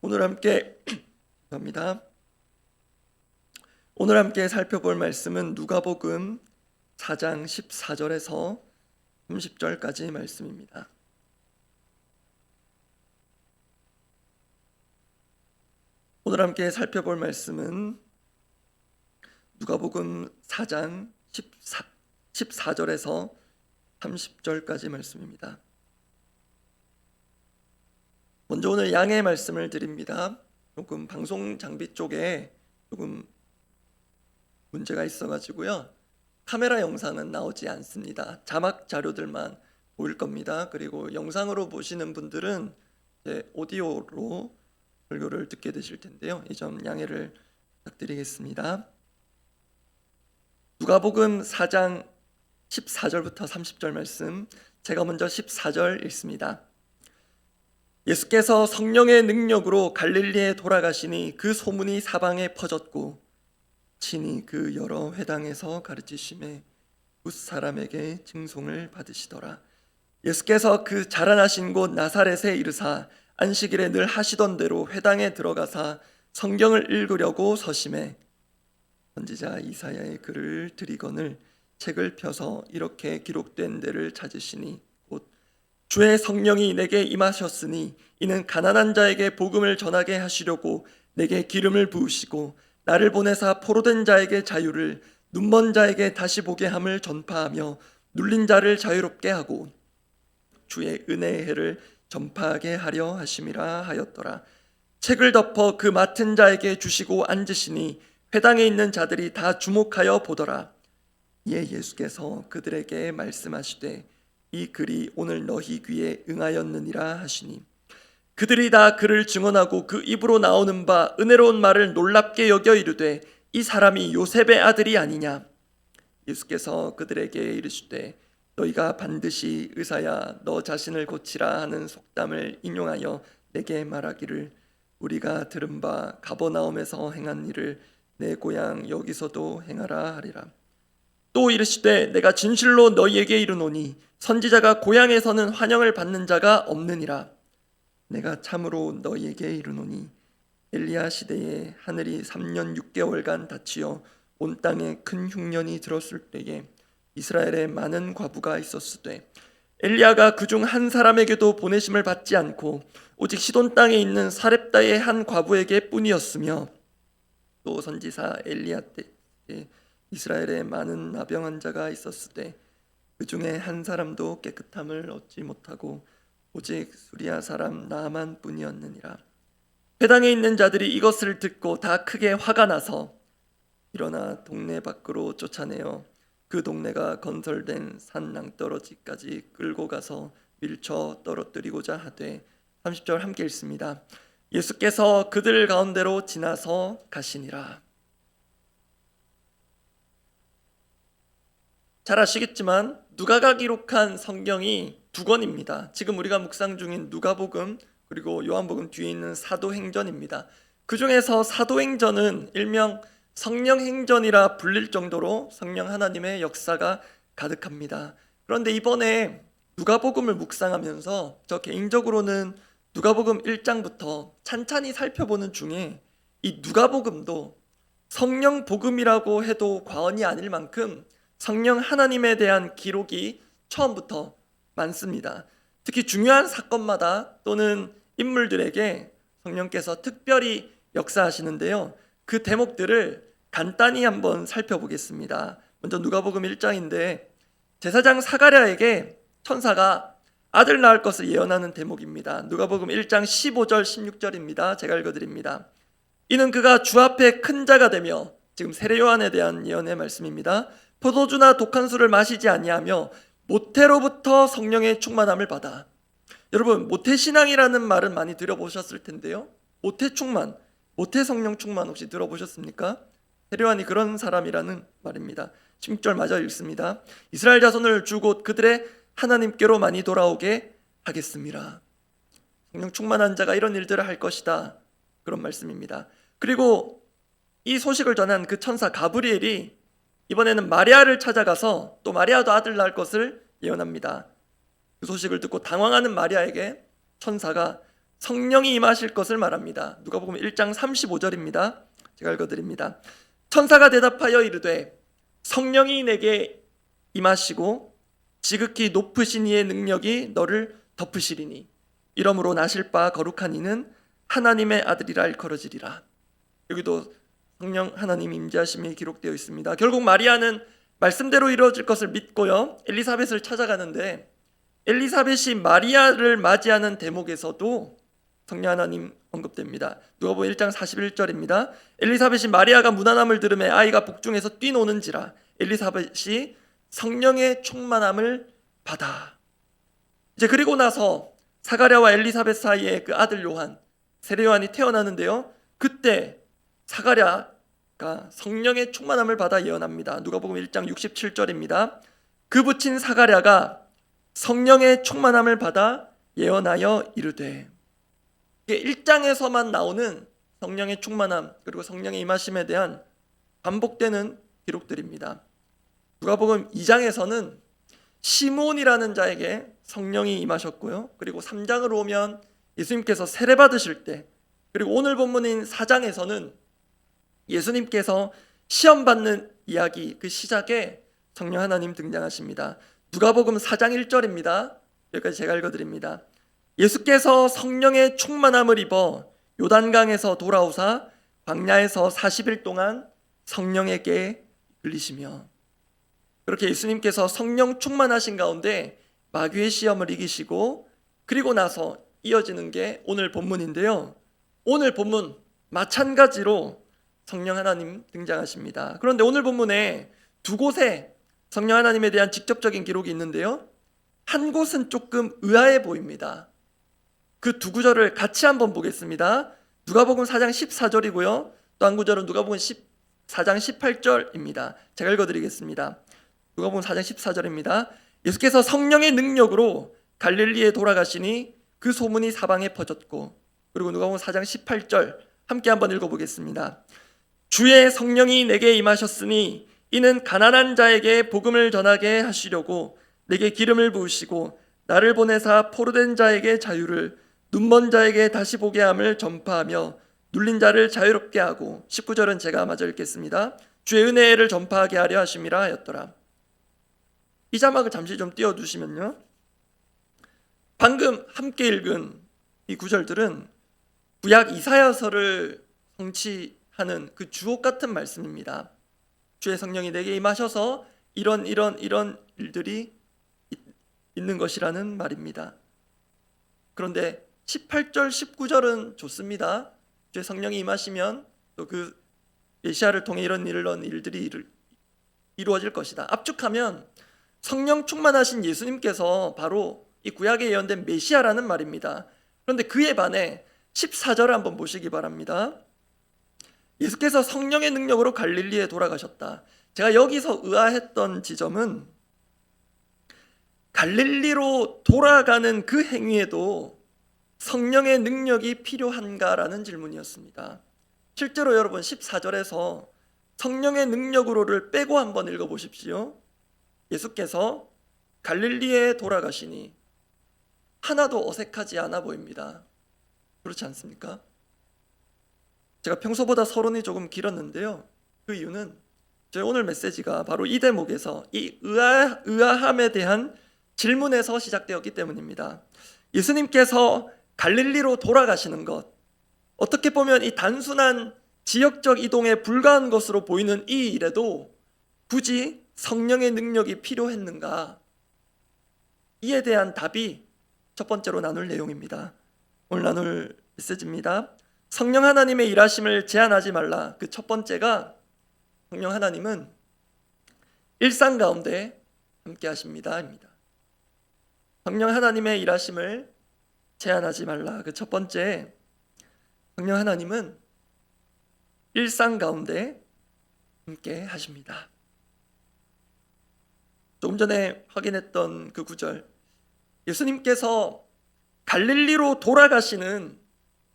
오늘 함께 합니다. 오늘 함께 살펴볼 말씀은 누가복음 4장 14절에서 30절까지 말씀입니다. 오늘 함께 살펴볼 말씀은 누가복음 4장 14절에서 30절까지 말씀입니다. 먼저 오늘 양해 말씀을 드립니다. 조금 방송 장비 쪽에 조금 문제가 있어가지고요. 카메라 영상은 나오지 않습니다. 자막 자료들만 보일 겁니다. 그리고 영상으로 보시는 분들은 이제 오디오로 설교를 듣게 되실 텐데요. 이 점 양해를 부탁드리겠습니다. 누가복음 4장 14절부터 30절 말씀, 제가 먼저 14절 읽습니다. 예수께서 성령의 능력으로 갈릴리에 돌아가시니 그 소문이 사방에 퍼졌고 친히 그 여러 회당에서 가르치심에 굿 사람에게 칭송을 받으시더라. 예수께서 그 자라나신 곳 나사렛에 이르사 안식일에 늘 하시던 대로 회당에 들어가사 성경을 읽으려고 서심해 선지자 이사야의 글을 들이거늘 책을 펴서 이렇게 기록된 데를 찾으시니 곧 주의 성령이 내게 임하셨으니 이는 가난한 자에게 복음을 전하게 하시려고 내게 기름을 부으시고 나를 보내사 포로된 자에게 자유를, 눈먼 자에게 다시 보게 함을 전파하며 눌린 자를 자유롭게 하고 주의 은혜의 해를 전파하게 하려 하심이라 하였더라. 책을 덮어 그 맡은 자에게 주시고 앉으시니 회당에 있는 자들이 다 주목하여 보더라. 이에 예수께서 그들에게 말씀하시되 이 글이 오늘 너희 귀에 응하였느니라 하시니 그들이 다 그를 증언하고 그 입으로 나오는 바 은혜로운 말을 놀랍게 여겨 이르되 이 사람이 요셉의 아들이 아니냐. 예수께서 그들에게 이르시되 너희가 반드시 의사야 너 자신을 고치라 하는 속담을 인용하여 내게 말하기를 우리가 들은 바 가버나움에서 행한 일을 내 고향 여기서도 행하라 하리라. 또 이르시되 내가 진실로 너희에게 이르노니 선지자가 고향에서는 환영을 받는 자가 없느니라. 내가 참으로 너희에게 이르노니 엘리야 시대에 하늘이 3년 6개월간 닫히어 온 땅에 큰 흉년이 들었을 때에 이스라엘에 많은 과부가 있었으되 엘리야가 그중 한 사람에게도 보내심을 받지 않고 오직 시돈 땅에 있는 사렙다의 한 과부에게 뿐이었으며 또 선지사 엘리야 때에 이스라엘에 많은 나병한 자가 있었으되 그 중에 한 사람도 깨끗함을 얻지 못하고 오직 수리아 사람 나만 뿐이었느니라. 회당에 있는 자들이 이것을 듣고 다 크게 화가 나서 일어나 동네 밖으로 쫓아내어 그 동네가 건설된 산 낭떠러지까지 끌고 가서 밀쳐 떨어뜨리고자 하되 30절 함께 읽습니다. 예수께서 그들 가운데로 지나서 가시니라. 잘 아시겠지만 누가가 기록한 성경이 두 권입니다. 지금 우리가 묵상 중인 누가복음 그리고 요한복음 뒤에 있는 사도행전입니다. 그 중에서 사도행전은 일명 성령행전이라 불릴 정도로 성령 하나님의 역사가 가득합니다. 그런데 이번에 누가복음을 묵상하면서 저 개인적으로는 누가복음 1장부터 찬찬히 살펴보는 중에 이 누가복음도 성령 복음이라고 해도 과언이 아닐 만큼 성령 하나님에 대한 기록이 처음부터 많습니다. 특히 중요한 사건마다 또는 인물들에게 성령께서 특별히 역사하시는데요. 그 대목들을 간단히 한번 살펴보겠습니다. 먼저 누가복음 1장인데 제사장 사가랴에게 천사가 아들 낳을 것을 예언하는 대목입니다. 누가복음 1장 15절 16절입니다. 제가 읽어드립니다. 이는 그가 주 앞에 큰 자가 되며, 지금 세례 요한에 대한 예언의 말씀입니다. 포도주나 독한 술을 마시지 아니하며 모태로부터 성령의 충만함을 받아. 여러분, 모태신앙이라는 말은 많이 들어보셨을 텐데요. 모태충만, 모태성령 충만 혹시 들어보셨습니까? 세례 요한이 그런 사람이라는 말입니다. 16절 마저 읽습니다. 이스라엘 자손을 주 곧 그들의 하나님께로 많이 돌아오게 하겠습니다. 성령 충만한 자가 이런 일들을 할 것이다, 그런 말씀입니다. 그리고 이 소식을 전한 그 천사 가브리엘이 이번에는 마리아를 찾아가서 또 마리아도 아들 낳을 것을 예언합니다. 그 소식을 듣고 당황하는 마리아에게 천사가 성령이 임하실 것을 말합니다. 누가복음 1장 35절입니다. 제가 읽어드립니다. 천사가 대답하여 이르되 성령이 내게 임하시고 지극히 높으신 이의 능력이 너를 덮으시리니 이러므로 나실 바 거룩한 이는 하나님의 아들이라 일컬어지리라. 여기도 성령 하나님 임재하심이 기록되어 있습니다. 결국 마리아는 말씀대로 이루어질 것을 믿고요, 엘리사벳을 찾아가는데 엘리사벳이 마리아를 맞이하는 대목에서도 성령 하나님 언급됩니다. 누가복음 1장 41절입니다. 엘리사벳이 마리아가 무난함을 들으매 아이가 복중에서 뛰노는지라 엘리사벳이 성령의 충만함을 받아. 이제 그리고 나서 사가랴와 엘리사벳 사이에 그 아들 요한, 세례 요한이 태어나는데요, 그때 사가랴가 성령의 충만함을 받아 예언합니다. 누가복음 1장 67절입니다. 그 붙인 사가랴가 성령의 충만함을 받아 예언하여 이르되, 이게 1장에서만 나오는 성령의 충만함 그리고 성령의 임하심에 대한 반복되는 기록들입니다. 누가복음 2장에서는 시몬이라는 자에게 성령이 임하셨고요, 그리고 3장으로 오면 예수님께서 세례 받으실 때, 그리고 오늘 본문인 4장에서는 예수님께서 시험 받는 이야기 그 시작에 성령 하나님 등장하십니다. 누가복음 4장 1절입니다. 여기까지 제가 읽어드립니다. 예수께서 성령의 충만함을 입어 요단강에서 돌아오사 광야에서 40일 동안 성령에게 이끌리시며, 그렇게 예수님께서 성령 충만하신 가운데 마귀의 시험을 이기시고, 그리고 나서 이어지는 게 오늘 본문인데요, 오늘 본문 마찬가지로 성령 하나님 등장하십니다. 그런데 오늘 본문에 두 곳에 성령 하나님에 대한 직접적인 기록이 있는데요, 한 곳은 조금 의아해 보입니다. 그 두 구절을 같이 한번 보겠습니다. 누가복음 4장 14절이고요, 또 한 구절은 누가복음 4장 18절입니다. 제가 읽어드리겠습니다. 누가복음 4장 14절입니다. 예수께서 성령의 능력으로 갈릴리에 돌아가시니 그 소문이 사방에 퍼졌고, 그리고 누가복음 4장 18절 함께 한번 읽어보겠습니다. 주의 성령이 내게 임하셨으니 이는 가난한 자에게 복음을 전하게 하시려고 내게 기름을 부으시고 나를 보내사 포로된 자에게 자유를, 눈먼 자에게 다시 보게 함을 전파하며 눌린 자를 자유롭게 하고, 19절은 제가 마저 읽겠습니다. 주의 은혜를 전파하게 하려 하심이라 하였더라. 이 자막을 잠시 좀 띄워주시면요, 방금 함께 읽은 이 구절들은 구약 이사야서를 성취하는 그 주옥 같은 말씀입니다. 주의 성령이 내게 임하셔서 이런 일들이 있는 것이라는 말입니다. 그런데 18절 19절은 좋습니다. 주의 성령이 임하시면 또 그 메시아를 통해 이런 일들이 이루어질 것이다. 압축하면 성령 충만하신 예수님께서 바로 이 구약에 예언된 메시아라는 말입니다. 그런데 그에 반해 14절을 한번 보시기 바랍니다. 예수께서 성령의 능력으로 갈릴리에 돌아가셨다. 제가 여기서 의아했던 지점은 갈릴리로 돌아가는 그 행위에도 성령의 능력이 필요한가라는 질문이었습니다. 실제로 여러분 14절에서 성령의 능력으로를 빼고 한번 읽어보십시오. 예수께서 갈릴리에 돌아가시니 하나도 어색하지 않아 보입니다. 그렇지 않습니까? 제가 평소보다 서론이 조금 길었는데요, 그 이유는 저희 오늘 메시지가 바로 이 대목에서 이 의아함에 대한 질문에서 시작되었기 때문입니다. 예수님께서 갈릴리로 돌아가시는 것, 어떻게 보면 이 단순한 지역적 이동에 불과한 것으로 보이는 이 일에도 굳이 성령의 능력이 필요했는가? 이에 대한 답이 첫 번째로 나눌 내용입니다. 오늘 나눌 메시지입니다. 성령 하나님의 일하심을 제한하지 말라. 그 첫 번째가 성령 하나님은 일상 가운데 함께 하십니다 입니다. 성령 하나님의 일하심을 제한하지 말라. 그 첫 번째, 성령 하나님은 일상 가운데 함께 하십니다. 조금 전에 확인했던 그 구절, 예수님께서 갈릴리로 돌아가시는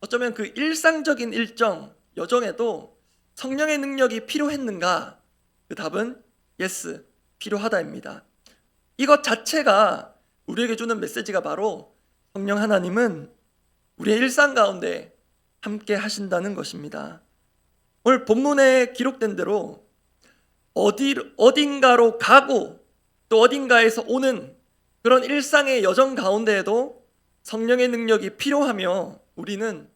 어쩌면 그 일상적인 일정, 여정에도 성령의 능력이 필요했는가? 그 답은 yes, 필요하다입니다. 이것 자체가 우리에게 주는 메시지가 바로 성령 하나님은 우리의 일상 가운데 함께 하신다는 것입니다. 오늘 본문에 기록된 대로 어딘가로 가고 또 어딘가에서 오는 그런 일상의 여정 가운데에도 성령의 능력이 필요하며 우리는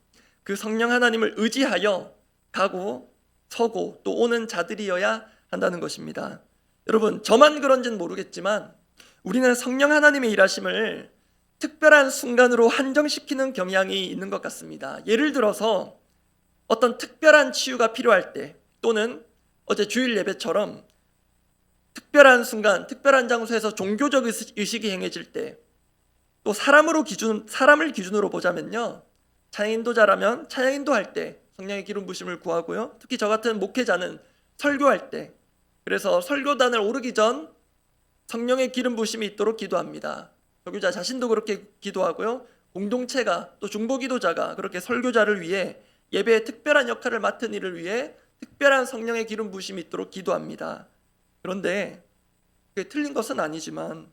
그 성령 하나님을 의지하여 가고 서고 또 오는 자들이어야 한다는 것입니다. 여러분, 저만 그런지는 모르겠지만 우리는 성령 하나님의 일하심을 특별한 순간으로 한정시키는 경향이 있는 것 같습니다. 예를 들어서 어떤 특별한 치유가 필요할 때 또는 어제 주일 예배처럼 특별한 순간, 특별한 장소에서 종교적 의식이 행해질 때 또 사람을 기준으로 보자면요, 찬양인도자라면 찬양인도할 때 성령의 기름 부심을 구하고요, 특히 저 같은 목회자는 설교할 때, 그래서 설교단을 오르기 전 성령의 기름 부심이 있도록 기도합니다. 설교자 자신도 그렇게 기도하고요, 공동체가 또 중보기도자가 그렇게 설교자를 위해 예배의 특별한 역할을 맡은 이를 위해 특별한 성령의 기름 부심이 있도록 기도합니다. 그런데 그게 틀린 것은 아니지만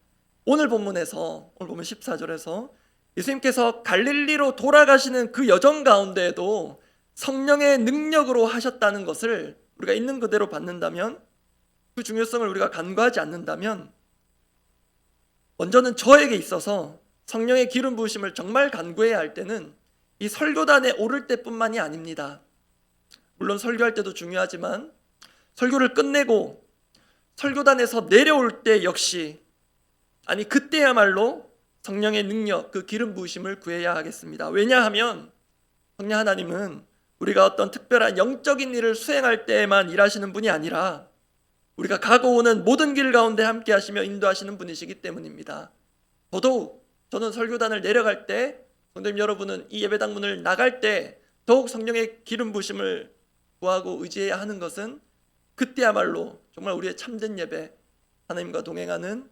오늘 본문 14절에서 예수님께서 갈릴리로 돌아가시는 그 여정 가운데에도 성령의 능력으로 하셨다는 것을 우리가 있는 그대로 받는다면, 그 중요성을 우리가 간과하지 않는다면, 먼저는 저에게 있어서 성령의 기름 부으심을 정말 간구해야 할 때는 이 설교단에 오를 때뿐만이 아닙니다. 물론 설교할 때도 중요하지만 설교를 끝내고 설교단에서 내려올 때 역시, 그때야말로 성령의 능력, 그 기름 부으심을 구해야 하겠습니다. 왜냐하면 성령 하나님은 우리가 어떤 특별한 영적인 일을 수행할 때에만 일하시는 분이 아니라 우리가 가고 오는 모든 길 가운데 함께 하시며 인도하시는 분이시기 때문입니다. 더더욱 저는 설교단을 내려갈 때, 성도님 여러분은 이 예배당 문을 나갈 때 더욱 성령의 기름 부으심을 구하고 의지해야 하는 것은 그때야말로 정말 우리의 참된 예배, 하나님과 동행하는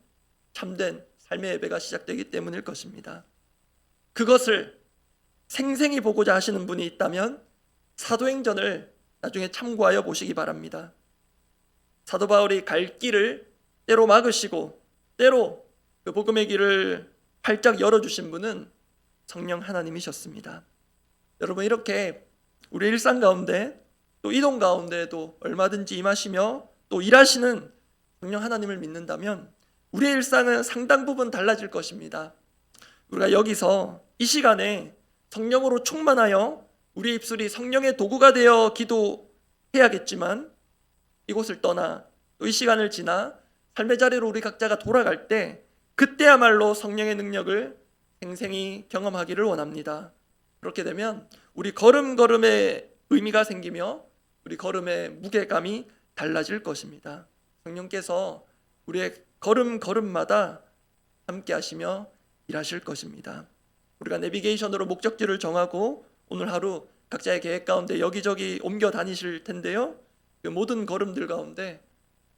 참된 삶의 예배가 시작되기 때문일 것입니다. 그것을 생생히 보고자 하시는 분이 있다면 사도행전을 나중에 참고하여 보시기 바랍니다. 사도 바울이 갈 길을 때로 막으시고 때로 그 복음의 길을 활짝 열어주신 분은 성령 하나님이셨습니다. 여러분, 이렇게 우리 일상 가운데 또 이동 가운데에도 얼마든지 임하시며 또 일하시는 성령 하나님을 믿는다면 우리의 일상은 상당 부분 달라질 것입니다. 우리가 여기서 이 시간에 성령으로 충만하여 우리의 입술이 성령의 도구가 되어 기도해야겠지만, 이곳을 떠나 또 이 시간을 지나 삶의 자리로 우리 각자가 돌아갈 때 그때야말로 성령의 능력을 생생히 경험하기를 원합니다. 그렇게 되면 우리 걸음걸음에 의미가 생기며 우리 걸음의 무게감이 달라질 것입니다. 성령께서 우리의 걸음걸음마다 함께 하시며 일하실 것입니다. 우리가 내비게이션으로 목적지를 정하고 오늘 하루 각자의 계획 가운데 여기저기 옮겨 다니실 텐데요, 그 모든 걸음들 가운데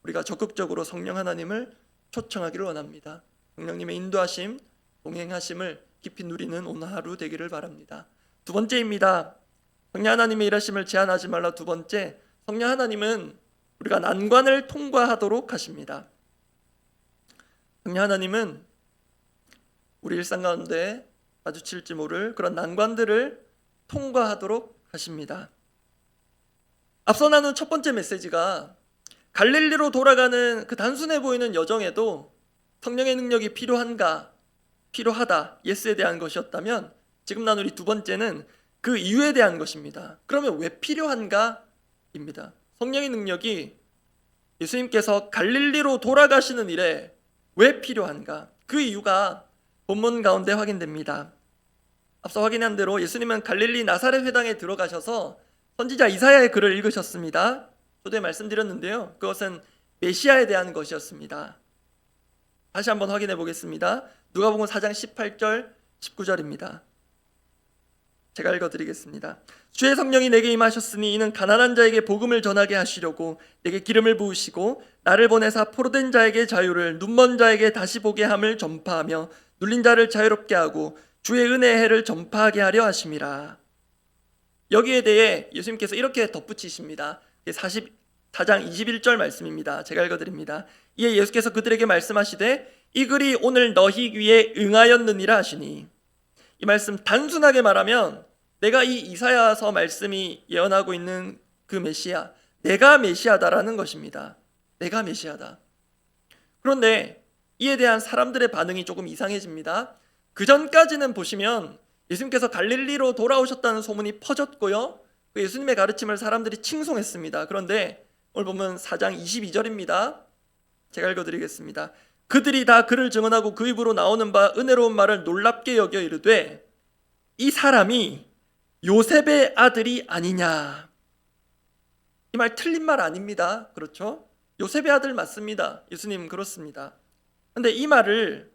우리가 적극적으로 성령 하나님을 초청하기를 원합니다. 성령님의 인도하심, 동행하심을 깊이 누리는 오늘 하루 되기를 바랍니다. 두 번째입니다. 성령 하나님의 일하심을 제한하지 말라. 두 번째, 성령 하나님은 우리가 난관을 통과하도록 하십니다. 성령 하나님은 우리 일상 가운데 마주칠지 모를 그런 난관들을 통과하도록 하십니다. 앞서 나눈 첫 번째 메시지가 갈릴리로 돌아가는 그 단순해 보이는 여정에도 성령의 능력이 필요하다, 예스에 대한 것이었다면, 지금 나눌 이 두 번째는 그 이유에 대한 것입니다. 그러면 왜 필요한가? 입니다. 성령의 능력이 예수님께서 갈릴리로 돌아가시는 일에 왜 필요한가? 그 이유가 본문 가운데 확인됩니다. 앞서 확인한 대로 예수님은 갈릴리 나사렛 회당에 들어가셔서 선지자 이사야의 글을 읽으셨습니다. 저도 말씀드렸는데요, 그것은 메시아에 대한 것이었습니다. 다시 한번 확인해 보겠습니다. 누가복음 4장 18절 19절입니다. 제가 읽어드리겠습니다. 주의 성령이 내게 임하셨으니 이는 가난한 자에게 복음을 전하게 하시려고 내게 기름을 부으시고 나를 보내사 포로된 자에게 자유를, 눈먼 자에게 다시 보게 함을 전파하며 눌린 자를 자유롭게 하고 주의 은혜의 해를 전파하게 하려 하심이라. 여기에 대해 예수님께서 이렇게 덧붙이십니다. 44장 21절 말씀입니다. 제가 읽어드립니다. 이에 예수께서 그들에게 말씀하시되 이 글이 오늘 너희 귀에 응하였느니라 하시니, 이 말씀 단순하게 말하면 내가 이 이사야서 말씀이 예언하고 있는 그 메시아, 내가 메시아다라는 것입니다. 내가 메시아다. 그런데 이에 대한 사람들의 반응이 조금 이상해집니다. 그 전까지는 보시면 예수님께서 갈릴리로 돌아오셨다는 소문이 퍼졌고요, 그 예수님의 가르침을 사람들이 칭송했습니다. 그런데 오늘 보면 4장 22절입니다. 제가 읽어드리겠습니다. 그들이 다 그를 증언하고 그 입으로 나오는 바 은혜로운 말을 놀랍게 여겨 이르되 이 사람이 요셉의 아들이 아니냐. 이 말 틀린 말 아닙니다. 그렇죠? 요셉의 아들 맞습니다. 예수님 그렇습니다. 그런데 이 말을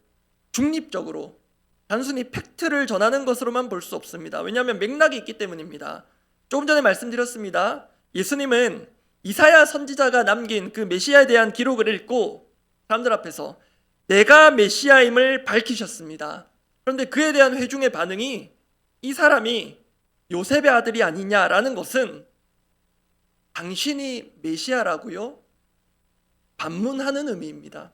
중립적으로 단순히 팩트를 전하는 것으로만 볼 수 없습니다. 왜냐하면 맥락이 있기 때문입니다. 조금 전에 말씀드렸습니다. 예수님은 이사야 선지자가 남긴 그 메시아에 대한 기록을 읽고 사람들 앞에서 내가 메시아임을 밝히셨습니다. 그런데 그에 대한 회중의 반응이 이 사람이 요셉의 아들이 아니냐라는 것은 당신이 메시아라고요? 반문하는 의미입니다.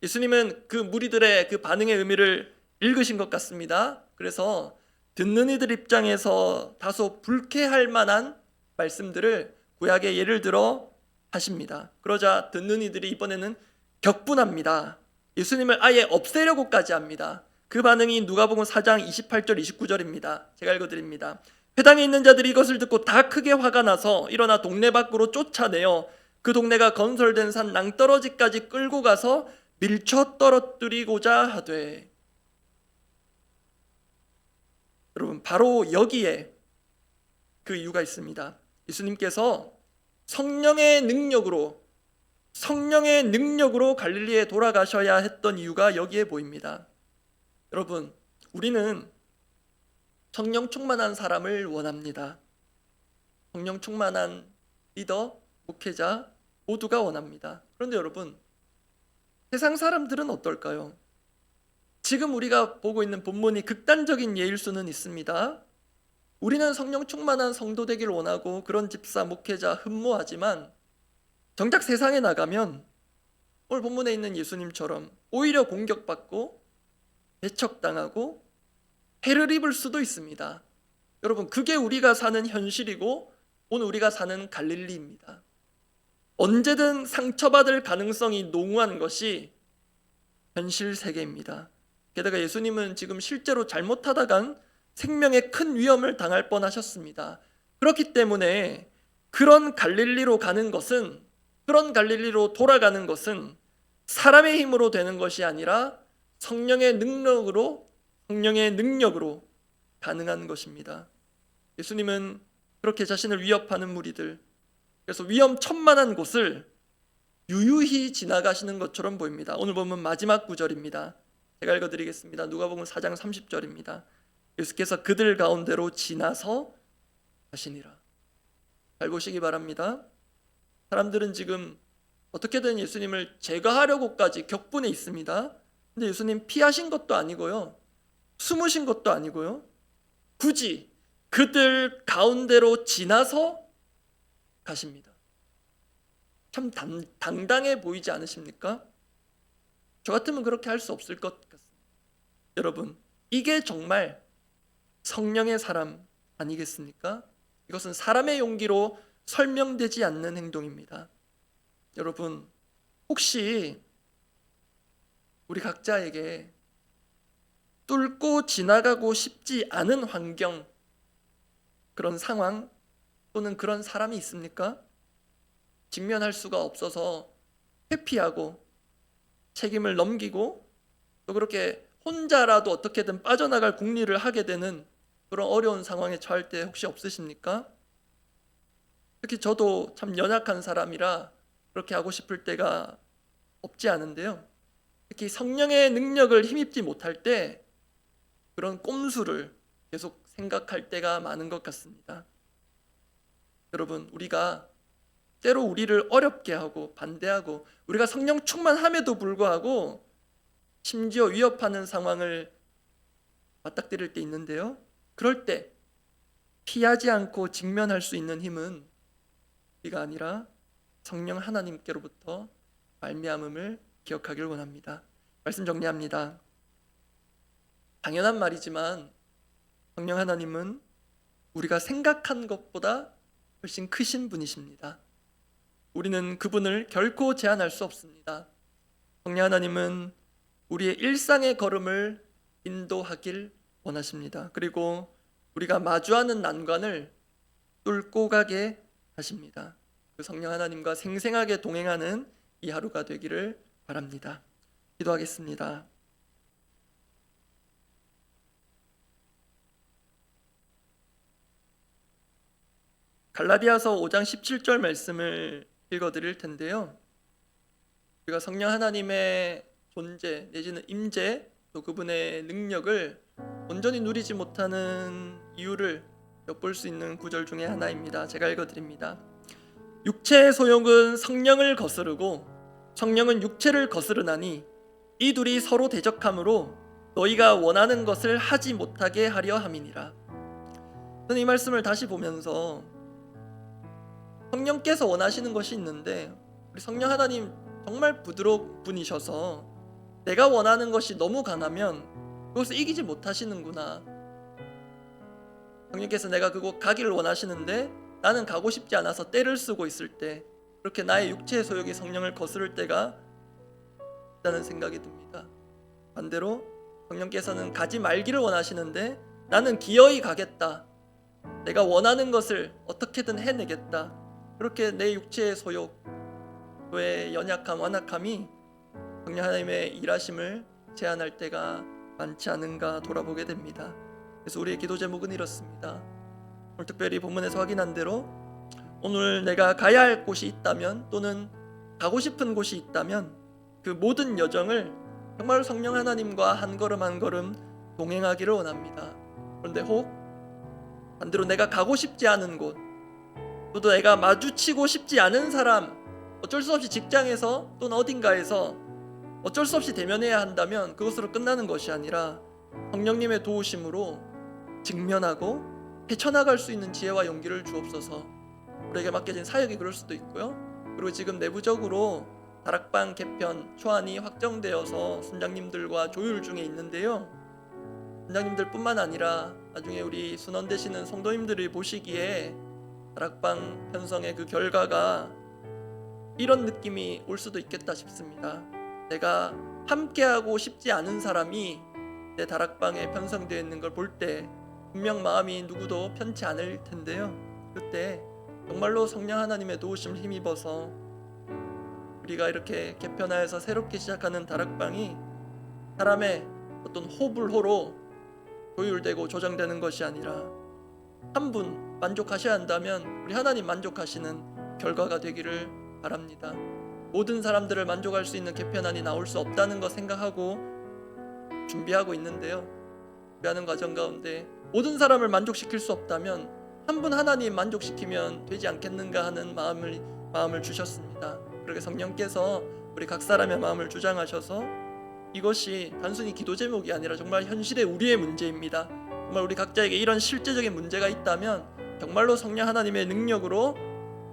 예수님은 그 무리들의 그 반응의 의미를 읽으신 것 같습니다. 그래서 듣는 이들 입장에서 다소 불쾌할 만한 말씀들을 구약의 예를 들어 하십니다. 그러자 듣는 이들이 이번에는 격분합니다. 예수님을 아예 없애려고까지 합니다. 그 반응이 누가복음 4장 28절 29절입니다. 제가 읽어드립니다. 회당에 있는 자들이 이것을 듣고 다 크게 화가 나서 일어나 동네 밖으로 쫓아내어 그 동네가 건설된 산 낭떠러지까지 끌고 가서 밀쳐 떨어뜨리고자 하되. 여러분, 바로 여기에 그 이유가 있습니다. 예수님께서 성령의 능력으로 갈릴리에 돌아가셔야 했던 이유가 여기에 보입니다. 여러분, 우리는 성령 충만한 사람을 원합니다. 성령 충만한 리더, 목회자 모두가 원합니다. 그런데 여러분, 세상 사람들은 어떨까요? 지금 우리가 보고 있는 본문이 극단적인 예일 수는 있습니다. 우리는 성령 충만한 성도 되길 원하고 그런 집사, 목회자 흠모하지만 정작 세상에 나가면 오늘 본문에 있는 예수님처럼 오히려 공격받고 배척당하고 해를 입을 수도 있습니다. 여러분, 그게 우리가 사는 현실이고 오늘 우리가 사는 갈릴리입니다. 언제든 상처받을 가능성이 농후한 것이 현실 세계입니다. 게다가 예수님은 지금 실제로 잘못하다간 생명에 큰 위험을 당할 뻔하셨습니다. 그렇기 때문에 그런 갈릴리로 돌아가는 것은 사람의 힘으로 되는 것이 아니라 성령의 능력으로 가능한 것입니다. 예수님은 그렇게 자신을 위협하는 무리들, 그래서 위험천만한 곳을 유유히 지나가시는 것처럼 보입니다. 오늘 보면 마지막 구절입니다. 제가 읽어드리겠습니다. 누가복음 4장 30절입니다. 예수께서 그들 가운데로 지나서 가시니라. 잘 보시기 바랍니다. 사람들은 지금 어떻게든 예수님을 제거하려고까지 격분해 있습니다. 근데 예수님 피하신 것도 아니고요, 숨으신 것도 아니고요, 굳이 그들 가운데로 지나서 가십니다. 참 당당해 보이지 않으십니까? 저 같으면 그렇게 할 수 없을 것 같습니다. 여러분, 이게 정말 성령의 사람 아니겠습니까? 이것은 사람의 용기로 설명되지 않는 행동입니다. 여러분, 혹시 우리 각자에게 뚫고 지나가고 싶지 않은 환경, 그런 상황 또는 그런 사람이 있습니까? 직면할 수가 없어서 회피하고 책임을 넘기고 또 그렇게 혼자라도 어떻게든 빠져나갈 궁리를 하게 되는 그런 어려운 상황에 처할 때 혹시 없으십니까? 특히 저도 참 연약한 사람이라 그렇게 하고 싶을 때가 없지 않은데요, 특히 성령의 능력을 힘입지 못할 때 그런 꼼수를 계속 생각할 때가 많은 것 같습니다. 여러분, 우리가 때로 우리를 어렵게 하고 반대하고 우리가 성령 충만함에도 불구하고 심지어 위협하는 상황을 맞닥뜨릴 때 있는데요, 그럴 때 피하지 않고 직면할 수 있는 힘은 우리가 아니라 성령 하나님께로부터 말미암음을 기억하길 원합니다. 말씀 정리합니다. 당연한 말이지만 성령 하나님은 우리가 생각한 것보다 훨씬 크신 분이십니다. 우리는 그분을 결코 제한할 수 없습니다. 성령 하나님은 우리의 일상의 걸음을 인도하길 원하십니다. 그리고 우리가 마주하는 난관을 뚫고 가게 하십니다. 그 성령 하나님과 생생하게 동행하는 이 하루가 되기를 바랍니다. 기도하겠습니다. 갈라디아서 5장 17절 말씀을 읽어드릴 텐데요. 우리가 성령 하나님의 존재 내지는 임재 또 그분의 능력을 온전히 누리지 못하는 이유를 엿볼 수 있는 구절 중에 하나입니다. 제가 읽어드립니다. 육체의 소욕은 성령을 거스르고 성령은 육체를 거스르나니 이 둘이 서로 대적함으로 너희가 원하는 것을 하지 못하게 하려 함이니라. 저는 이 말씀을 다시 보면서 성령께서 원하시는 것이 있는데 우리 성령 하나님 정말 부드러운 분이셔서 내가 원하는 것이 너무 강하면 그것을 이기지 못하시는구나. 성령께서 내가 그곳 가기를 원하시는데 나는 가고 싶지 않아서 떼를 쓰고 있을 때 그렇게 나의 육체의 소욕이 성령을 거스를 때가 있다는 생각이 듭니다. 반대로 성령께서는 가지 말기를 원하시는데 나는 기어이 가겠다. 내가 원하는 것을 어떻게든 해내겠다. 그렇게 내 육체의 소욕, 너의 연약함, 완악함이 성령 하나님의 일하심을 제한할 때가 많지 않은가 돌아보게 됩니다. 그래서 우리의 기도 제목은 이렇습니다. 오늘 특별히 본문에서 확인한 대로 오늘 내가 가야 할 곳이 있다면 또는 가고 싶은 곳이 있다면 그 모든 여정을 정말 성령 하나님과 한 걸음 한 걸음 동행하기를 원합니다. 그런데 혹 반대로 내가 가고 싶지 않은 곳, 또 내가 마주치고 싶지 않은 사람, 어쩔 수 없이 직장에서 또는 어딘가에서 어쩔 수 없이 대면해야 한다면 그것으로 끝나는 것이 아니라 성령님의 도우심으로 직면하고 헤쳐나갈 수 있는 지혜와 용기를 주옵소서. 우리에게 맡겨진 사역이 그럴 수도 있고요. 그리고 지금 내부적으로 다락방 개편 초안이 확정되어서 순장님들과 조율 중에 있는데요. 순장님들 뿐만 아니라 나중에 우리 순원 되시는 성도님들이 보시기에 다락방 편성의 그 결과가 이런 느낌이 올 수도 있겠다 싶습니다. 내가 함께하고 싶지 않은 사람이 내 다락방에 편성되어 있는 걸 볼 때 분명 마음이 누구도 편치 않을 텐데요. 그때 정말로 성령 하나님의 도우심을 힘입어서 우리가 이렇게 개편하여서 새롭게 시작하는 다락방이 사람의 어떤 호불호로 조율되고 조정되는 것이 아니라 한 분 만족하셔야 한다면 우리 하나님 만족하시는 결과가 되기를 바랍니다. 모든 사람들을 만족할 수 있는 개편안이 나올 수 없다는 것 생각하고 준비하고 있는데요. 준비하는 과정 가운데 모든 사람을 만족시킬 수 없다면 한 분 하나님 만족시키면 되지 않겠는가 하는 마음을 주셨습니다. 그렇게 성령께서 우리 각 사람의 마음을 주장하셔서 이것이 단순히 기도 제목이 아니라 정말 현실의 우리의 문제입니다. 정말 우리 각자에게 이런 실제적인 문제가 있다면 정말로 성령 하나님의 능력으로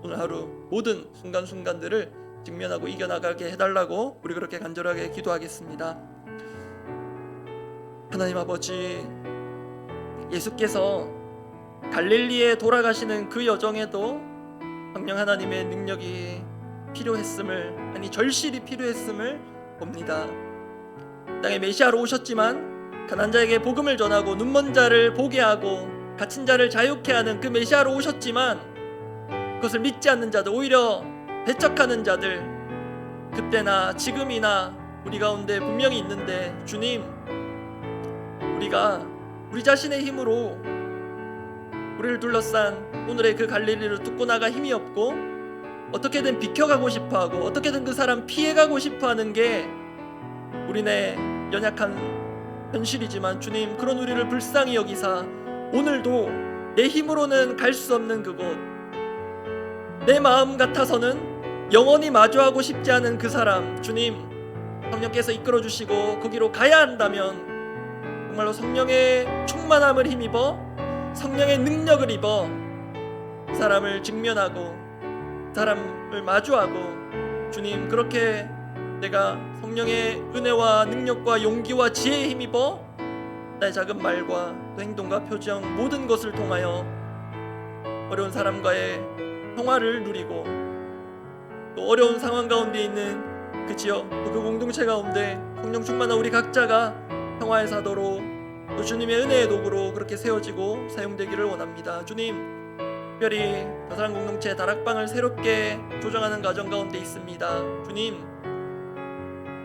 오늘 하루 모든 순간순간들을 직면하고 이겨나가게 해달라고 우리 그렇게 간절하게 기도하겠습니다. 하나님 아버지, 예수께서 갈릴리에 돌아가시는 그 여정에도 성령 하나님의 능력이 필요했음을, 아니 절실히 필요했음을 봅니다. 땅에 메시아로 오셨지만 가난한 자에게 복음을 전하고 눈먼 자를 보게 하고 갇힌 자를 자유케 하는 그 메시아로 오셨지만 그것을 믿지 않는 자들, 오히려 배척하는 자들, 그때나 지금이나 우리 가운데 분명히 있는데, 주님, 우리가 우리 자신의 힘으로 우리를 둘러싼 오늘의 그 갈릴리를 뚫고 나가 힘이 없고 어떻게든 비켜가고 싶어하고 어떻게든 그 사람 피해가고 싶어하는 게 우리네 연약한 현실이지만, 주님, 그런 우리를 불쌍히 여기사 오늘도 내 힘으로는 갈 수 없는 그곳, 내 마음 같아서는 영원히 마주하고 싶지 않은 그 사람, 주님, 성령께서 이끌어 주시고 거기로 가야 한다면 정말로 성령의 충만함을 힘입어 성령의 능력을 입어 그 사람을 직면하고 그 사람을 마주하고, 주님, 그렇게 내가 성령의 은혜와 능력과 용기와 지혜에 힘입어 나의 작은 말과 또 행동과 표정 모든 것을 통하여 어려운 사람과의 평화를 누리고 또 어려운 상황 가운데 있는 그 지역 또 그 공동체 가운데 성령 충만한 우리 각자가 평화의 사도로 또 주님의 은혜의 도구로 그렇게 세워지고 사용되기를 원합니다. 주님, 특별히 다사랑 공동체 다락방을 새롭게 조정하는 과정 가운데 있습니다. 주님,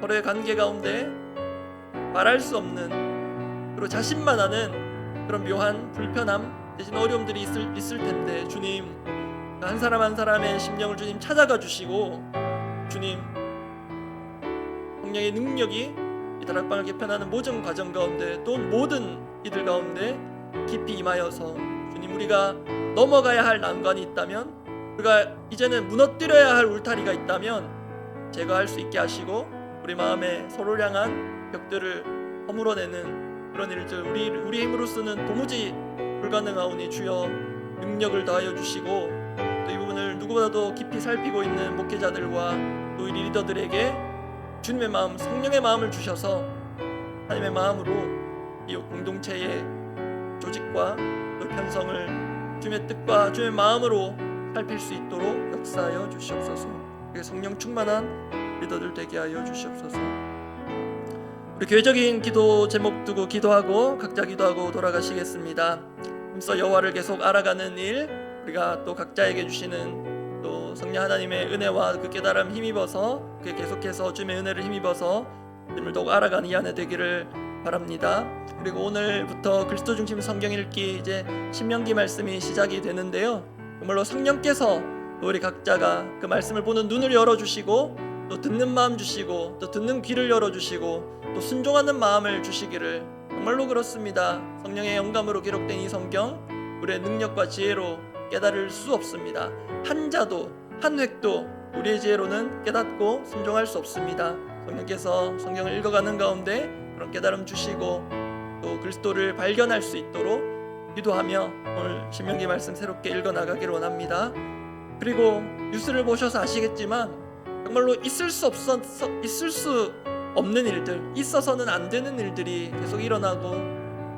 서로의 관계 가운데 말할 수 없는 그리고 자신만 아는 그런 묘한 불편함 대신 어려움들이 있을 텐데 주님, 한 사람 한 사람의 심령을 주님 찾아가 주시고 주님, 성령의 능력이 이 다락방을 개편하는 모든 과정 가운데 또 모든 이들 가운데 깊이 임하여서 주님, 우리가 넘어가야 할 난관이 있다면, 우리가 이제는 무너뜨려야 할 울타리가 있다면 제거할 수 있게 하시고 우리 마음에 서로를 향한 벽들을 허물어내는 그런 일들 우리 힘으로서는 도무지 불가능하오니 주여 능력을 더하여 주시고 또 이 부분을 누구보다도 깊이 살피고 있는 목회자들과 또 우리 리더들에게 주님의 마음, 성령의 마음을 주셔서 하나님의 마음으로 이 공동체의 조직과 또 편성을 주님의 뜻과 주님의 마음으로 살필 수 있도록 역사하여 주시옵소서. 성령 충만한 리더들 되게 하여 주시옵소서. 우리 교회적인 기도 제목 두고 기도하고 각자 기도하고 돌아가시겠습니다. 힘써 여호와를 계속 알아가는 일, 우리가 또 각자에게 주시는 또 성령 하나님의 은혜와 그 깨달음 힘입어서 그 계속해서 주님의 은혜를 힘입어서 주님을 더욱 알아가는 이 안에 되기를 바랍니다. 그리고 오늘부터 그리스도 중심 성경 읽기 이제 신명기 말씀이 시작이 되는데요. 정말로 성령께서 우리 각자가 그 말씀을 보는 눈을 열어주시고 또 듣는 마음 주시고 또 듣는 귀를 열어주시고 또 순종하는 마음을 주시기를 정말로 그렇습니다. 성령의 영감으로 기록된 이 성경 우리의 능력과 지혜로 깨달을 수 없습니다. 한 자도 한 획도 우리의 지혜로는 깨닫고 순종할 수 없습니다. 성령께서 성경을 읽어가는 가운데 그런 깨달음 주시고 또 그리스도를 발견할 수 있도록 기도하며 오늘 신명기 말씀 새롭게 읽어나가기를 원합니다. 그리고 뉴스를 보셔서 아시겠지만 정말로 있을 수 없는 일들, 있어서는 안 되는 일들이 계속 일어나고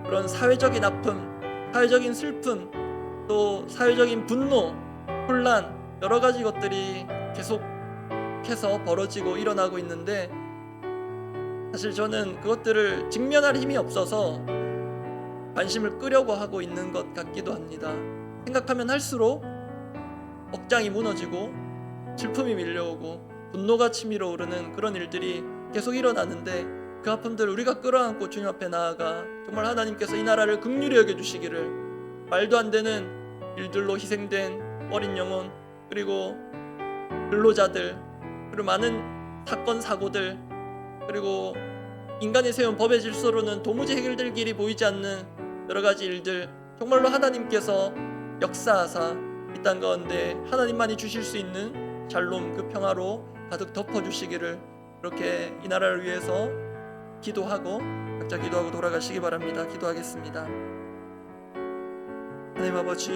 그런 사회적인 아픔, 사회적인 슬픔, 또 사회적인 분노, 혼란 여러 가지 것들이 계속해서 벌어지고 일어나고 있는데 사실 저는 그것들을 직면할 힘이 없어서 관심을 끄려고 하고 있는 것 같기도 합니다. 생각하면 할수록 억장이 무너지고 슬픔이 밀려오고 분노가 치밀어 오르는 그런 일들이 계속 일어나는데 그 아픔들을 우리가 끌어안고 주님 앞에 나아가 정말 하나님께서 이 나라를 긍휼히 여겨주시기를, 말도 안 되는 일들로 희생된 어린 영혼 그리고 근로자들 그리고 많은 사건 사고들 그리고 인간이 세운 법의 질서로는 도무지 해결될 길이 보이지 않는 여러 가지 일들 정말로 하나님께서 역사하사 이 땅 가운데 하나님만이 주실 수 있는 샬롬 그 평화로 가득 덮어주시기를 그렇게 이 나라를 위해서 기도하고 각자 기도하고 돌아가시기 바랍니다. 기도하겠습니다. 하나님 아버지,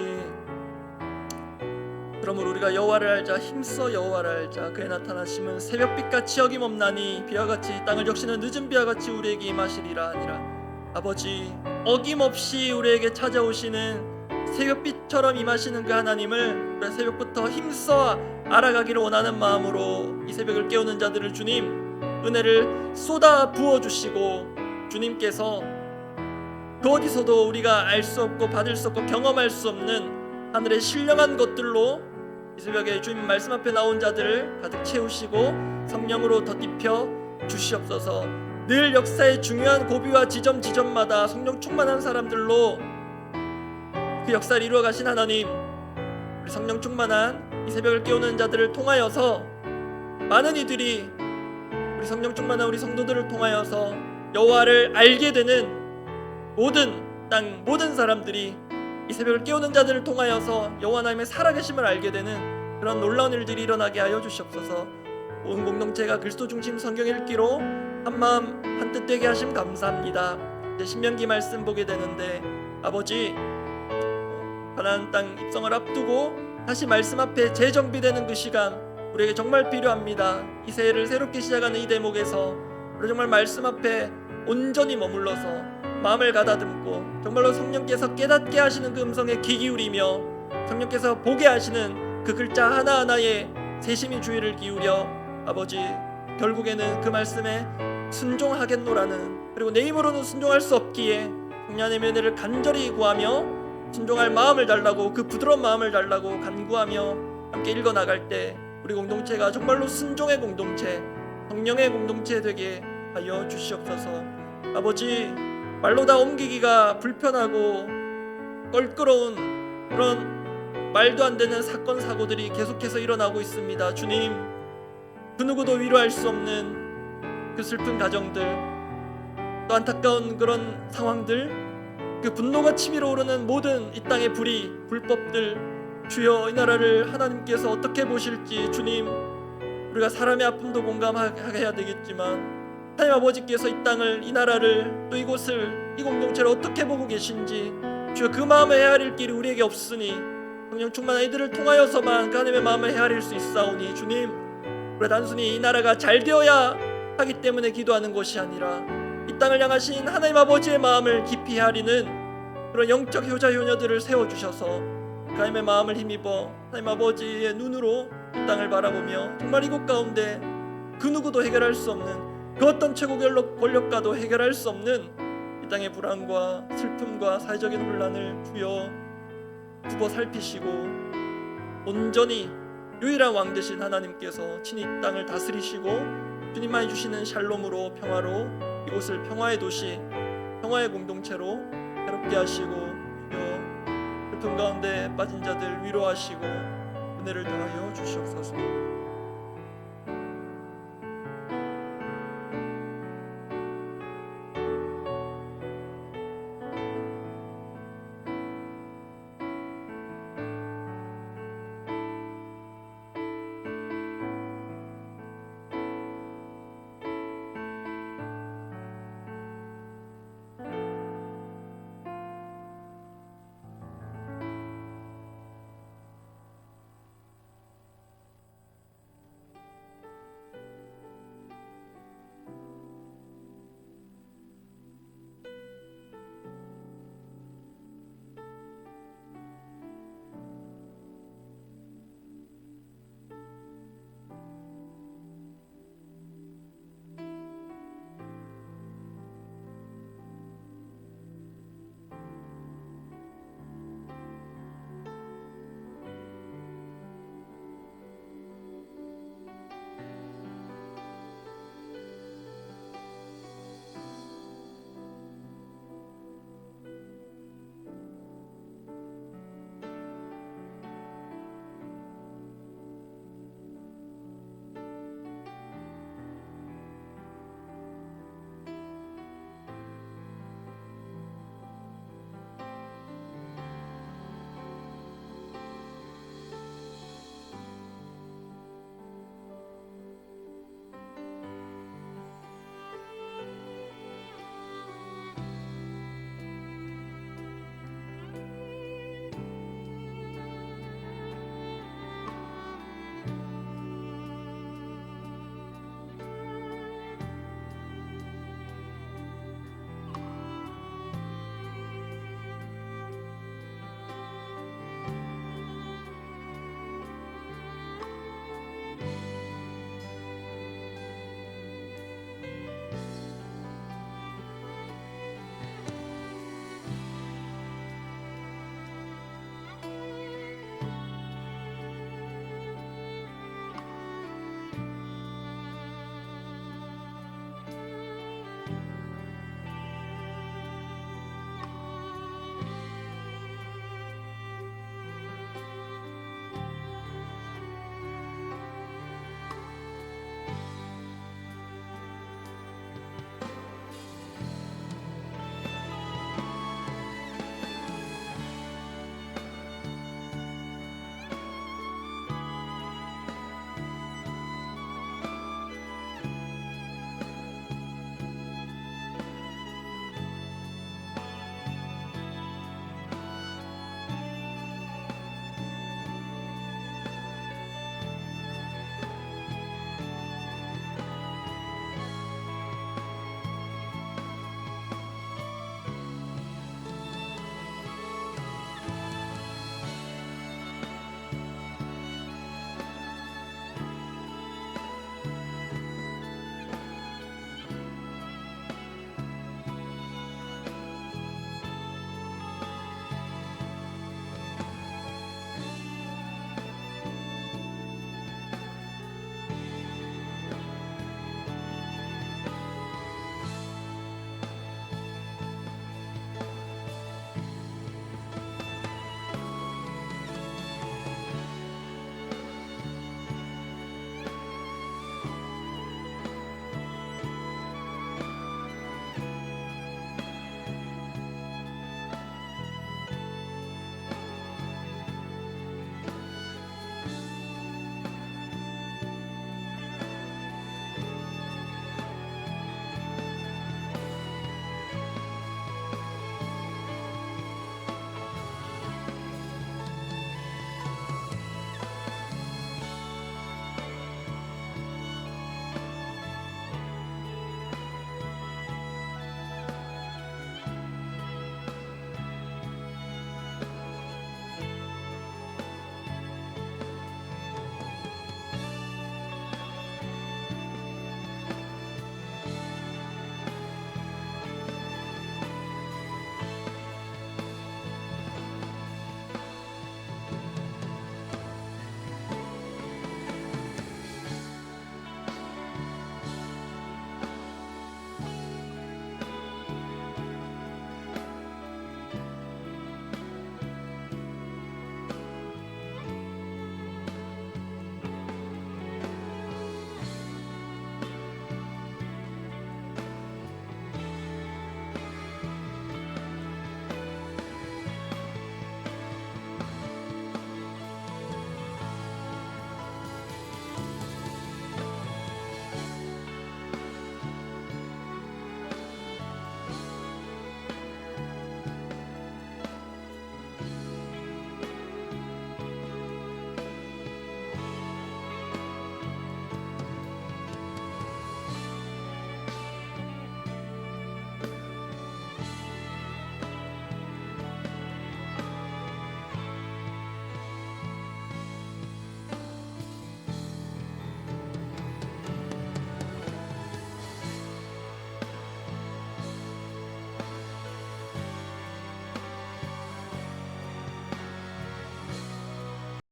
그러므로 우리가 여호와를 알자, 힘써 여호와를 알자. 그의 나타나심은 새벽빛같이 어김없나니 비와 같이 땅을 적시는 늦은 비와 같이 우리에게 임하시리라 하니라. 아버지, 어김없이 우리에게 찾아오시는 새벽빛처럼 임하시는 그 하나님을 우리가 새벽부터 힘써 알아가기를 원하는 마음으로 이 새벽을 깨우는 자들을 주님 은혜를 쏟아 부어주시고 주님께서 그 어디서도 우리가 알 수 없고 받을 수 없고 경험할 수 없는 하늘의 신령한 것들로 이 새벽에 주님 말씀 앞에 나온 자들을 가득 채우시고 성령으로 덧입혀 주시옵소서. 늘 역사의 중요한 고비와 지점마다 성령 충만한 사람들로 그 역사를 이루어 가신 하나님, 우리 성령 충만한 이 새벽을 깨우는 자들을 통하여서 많은 이들이 우리 성령 충만한 우리 성도들을 통하여서 여호와를 알게 되는 모든 사람들이 이 새벽을 깨우는 자들을 통하여서 여호와 하나님의 살아계심을 알게 되는 그런 놀라운 일들이 일어나게 하여 주시옵소서. 온 공동체가 그리스도 중심 성경 읽기로 한마음 한뜻 되게 하심 감사합니다. 이제 신명기 말씀 보게 되는데 아버지, 가나안 땅 입성을 앞두고 다시 말씀 앞에 재정비되는 그 시간 우리에게 정말 필요합니다. 이 새해를 새롭게 시작하는 이 대목에서 우리 정말 말씀 앞에 온전히 머물러서 마음을 가다듬고 정말로 성령께서 깨닫게 하시는 그 음성에 귀 기울이며 성령께서 보게 하시는 그 글자 하나하나에 세심히 주의를 기울여 아버지 결국에는 그 말씀에 순종하겠노라는, 그리고 내 힘으로는 순종할 수 없기에 성령의 은혜를 간절히 구하며 순종할 마음을 달라고, 그 부드러운 마음을 달라고 간구하며 함께 읽어나갈 때 우리 공동체가 정말로 순종의 공동체, 성령의 공동체 되게 하여 주시옵소서. 아버지, 말로 다 옮기기가 불편하고 껄끄러운 그런 말도 안 되는 사건 사고들이 계속해서 일어나고 있습니다. 주님, 그 누구도 위로할 수 없는 그 슬픈 가정들, 또 안타까운 그런 상황들, 그 분노가 치밀어 오르는 모든 이 땅의 불법들, 주여 이 나라를 하나님께서 어떻게 보실지 주님, 우리가 사람의 아픔도 공감하게 해야 되겠지만 하나님 아버지께서 이 땅을, 이 나라를, 또 이곳을, 이 공동체를 어떻게 보고 계신지 주여 그 마음을 헤아릴 길이 우리에게 없으니 성령 충만한 이들을 통하여서만 그 하나님의 마음을 헤아릴 수 있사오니 주님, 우리가 단순히 이 나라가 잘 되어야 하기 때문에 기도하는 것이 아니라 이 땅을 향하신 하나님 아버지의 마음을 깊이 헤아리는 그런 영적 효자 효녀들을 세워주셔서 그 하나님의 마음을 힘입어 하나님 아버지의 눈으로 이 땅을 바라보며 정말 이곳 가운데 그 누구도 해결할 수 없는, 그 어떤 최고 권력가도 해결할 수 없는 이 땅의 불안과 슬픔과 사회적인 혼란을 주여 두고 살피시고 온전히 유일한 왕 되신 하나님께서 친히 이 땅을 다스리시고 주님만이 주시는 샬롬으로, 평화로 이곳을 평화의 도시, 평화의 공동체로 새롭게 하시고 주여 슬픔 가운데 빠진 자들 위로하시고 은혜를 더하여 주시옵소서.